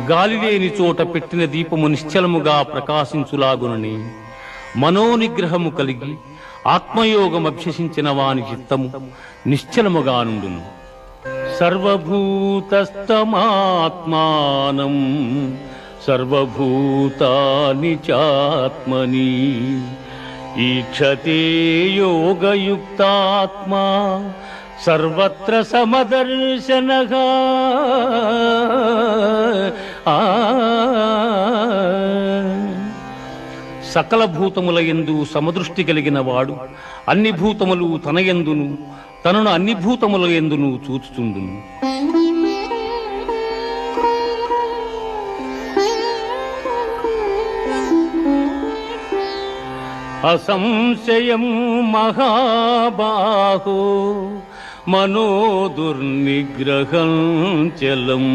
గాలిలేని చోట పెట్టిన దీపము నిశ్చలముగా ప్రకాశించులాగునని మనోనిగ్రహము కలిగి ఆత్మయోగం అభ్యసించిన వాని చిత్తము నిశ్చలముగా నుండును. సర్వభూతస్తమాత్మానం సర్వభూతాని చాత్మని ఈక్షతే యోగయుక్తాత్మా సర్వత్ర సమదర్శనః. సకల భూతముల యందు సమదృష్టి కలిగిన వాడు అన్ని భూతములు తన యందును తనను అన్ని భూతముల యందును చూచుచుండును. అసంశయం మహాబాహో మనో దుర్నిగ్రహం చలం.